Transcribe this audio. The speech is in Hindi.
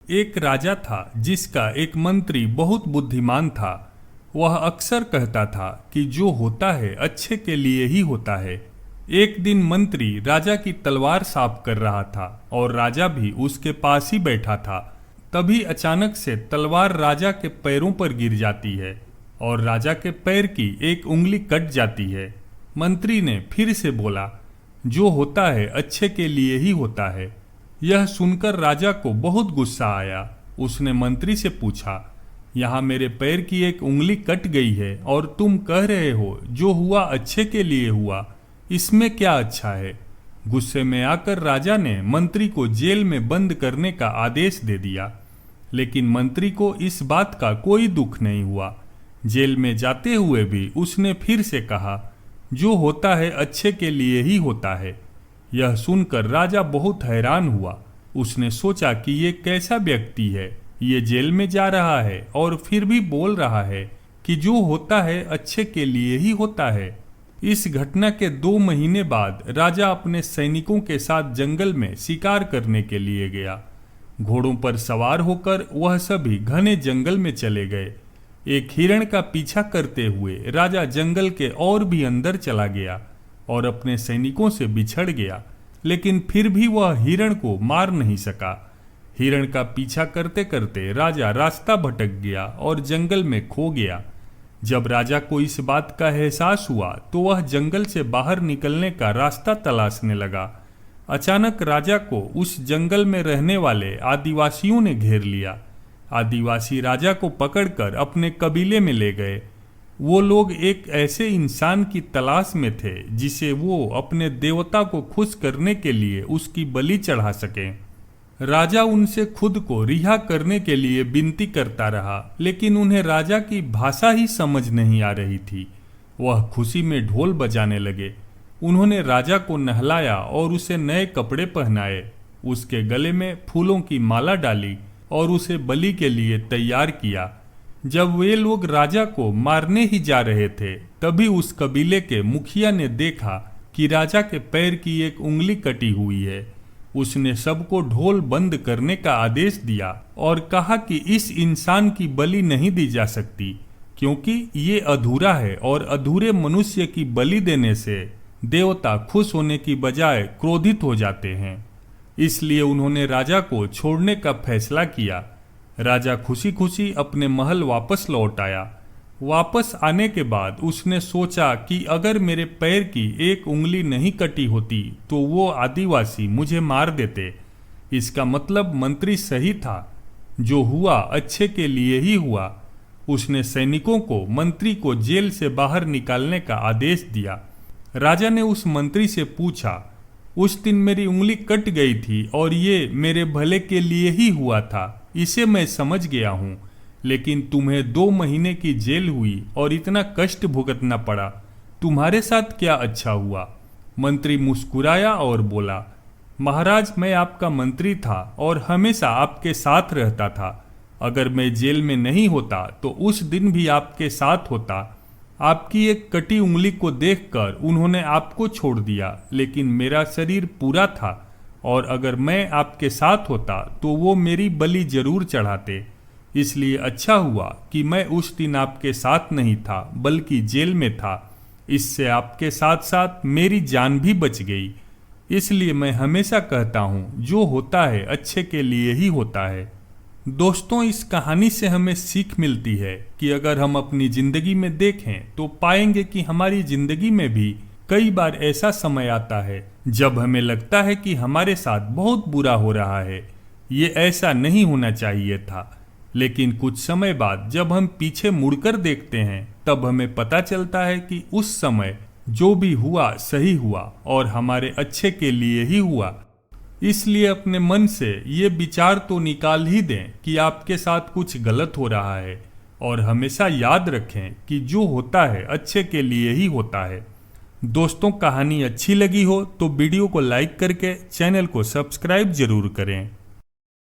एक राजा था जिसका एक मंत्री बहुत बुद्धिमान था। वह अक्सर कहता था कि जो होता है अच्छे के लिए ही होता है। एक दिन मंत्री राजा की तलवार साफ कर रहा था और राजा भी उसके पास ही बैठा था। तभी अचानक से तलवार राजा के पैरों पर गिर जाती है और राजा के पैर की एक उंगली कट जाती है। मंत्री ने फिर से बोला, जो होता है अच्छे के लिए ही होता है। यह सुनकर राजा को बहुत गुस्सा आया। उसने मंत्री से पूछा, यहाँ मेरे पैर की एक उंगली कट गई है और तुम कह रहे हो जो हुआ अच्छे के लिए हुआ, इसमें क्या अच्छा है। गुस्से में आकर राजा ने मंत्री को जेल में बंद करने का आदेश दे दिया। लेकिन मंत्री को इस बात का कोई दुख नहीं हुआ। जेल में जाते हुए भी उसने फिर से कहा, जो होता है अच्छे के लिए ही होता है। यह सुनकर राजा बहुत हैरान हुआ। उसने सोचा कि ये कैसा व्यक्ति है, ये जेल में जा रहा है और फिर भी बोल रहा है कि जो होता है अच्छे के लिए ही होता है। इस घटना के 2 महीने बाद राजा अपने सैनिकों के साथ जंगल में शिकार करने के लिए गया। घोड़ों पर सवार होकर वह सभी घने जंगल में चले गए। एक हिरण का पीछा करते हुए राजा जंगल के और भी अंदर चला गया और अपने सैनिकों से बिछड़ गया, लेकिन फिर भी वह हिरण को मार नहीं सका। हिरण का पीछा करते करते राजा रास्ता भटक गया और जंगल में खो गया। जब राजा को इस बात का एहसास हुआ तो वह जंगल से बाहर निकलने का रास्ता तलाशने लगा। अचानक राजा को उस जंगल में रहने वाले आदिवासियों ने घेर लिया। आदिवासी राजा को पकड़कर अपने कबीले में ले गए। वो लोग एक ऐसे इंसान की तलाश में थे जिसे वो अपने देवता को खुश करने के लिए उसकी बलि चढ़ा सकें। राजा उनसे खुद को रिहा करने के लिए विनती करता रहा, लेकिन उन्हें राजा की भाषा ही समझ नहीं आ रही थी। वह खुशी में ढोल बजाने लगे। उन्होंने राजा को नहलाया और उसे नए कपड़े पहनाए, उसके गले में फूलों की माला डाली और उसे बलि के लिए तैयार किया। जब वे लोग राजा को मारने ही जा रहे थे, तभी उस कबीले के मुखिया ने देखा कि राजा के पैर की एक उंगली कटी हुई है। उसने सबको ढोल बंद करने का आदेश दिया और कहा कि इस इंसान की बलि नहीं दी जा सकती, क्योंकि ये अधूरा है और अधूरे मनुष्य की बलि देने से देवता खुश होने की बजाय क्रोधित हो जाते हैं। इसलिए उन्होंने राजा को छोड़ने का फैसला किया। राजा खुशी खुशी अपने महल वापस लौट आया। वापस आने के बाद उसने सोचा कि अगर मेरे पैर की एक उंगली नहीं कटी होती तो वो आदिवासी मुझे मार देते। इसका मतलब मंत्री सही था, जो हुआ अच्छे के लिए ही हुआ। उसने सैनिकों को मंत्री को जेल से बाहर निकालने का आदेश दिया। राजा ने उस मंत्री से पूछा, उस दिन मेरी उंगली कट गई थी और ये मेरे भले के लिए ही हुआ था, इसे मैं समझ गया हूँ, लेकिन तुम्हें 2 महीने की जेल हुई और इतना कष्ट भुगतना पड़ा। तुम्हारे साथ क्या अच्छा हुआ? मंत्री मुस्कुराया और बोला, महाराज, मैं आपका मंत्री था और हमेशा आपके साथ रहता था। अगर मैं जेल में नहीं होता तो उस दिन भी आपके साथ होता। आपकी एक कटी उंगली को देखकर उन्होंने आपको छोड़ दिया, लेकिन मेरा शरीर पूरा था और अगर मैं आपके साथ होता तो वो मेरी बलि जरूर चढ़ाते। इसलिए अच्छा हुआ कि मैं उस दिन आपके साथ नहीं था, बल्कि जेल में था। इससे आपके साथ साथ मेरी जान भी बच गई। इसलिए मैं हमेशा कहता हूँ, जो होता है अच्छे के लिए ही होता है। दोस्तों, इस कहानी से हमें सीख मिलती है कि अगर हम अपनी जिंदगी में देखें तो पाएंगे कि हमारी जिंदगी में भी कई बार ऐसा समय आता है जब हमें लगता है कि हमारे साथ बहुत बुरा हो रहा है, ये ऐसा नहीं होना चाहिए था। लेकिन कुछ समय बाद जब हम पीछे मुड़कर देखते हैं तब हमें पता चलता है कि उस समय जो भी हुआ सही हुआ और हमारे अच्छे के लिए ही हुआ। इसलिए अपने मन से ये विचार तो निकाल ही दें कि आपके साथ कुछ गलत हो रहा है और हमेशा याद रखें कि जो होता है अच्छे के लिए ही होता है। दोस्तों, कहानी अच्छी लगी हो तो वीडियो को लाइक करके चैनल को सब्सक्राइब जरूर करें।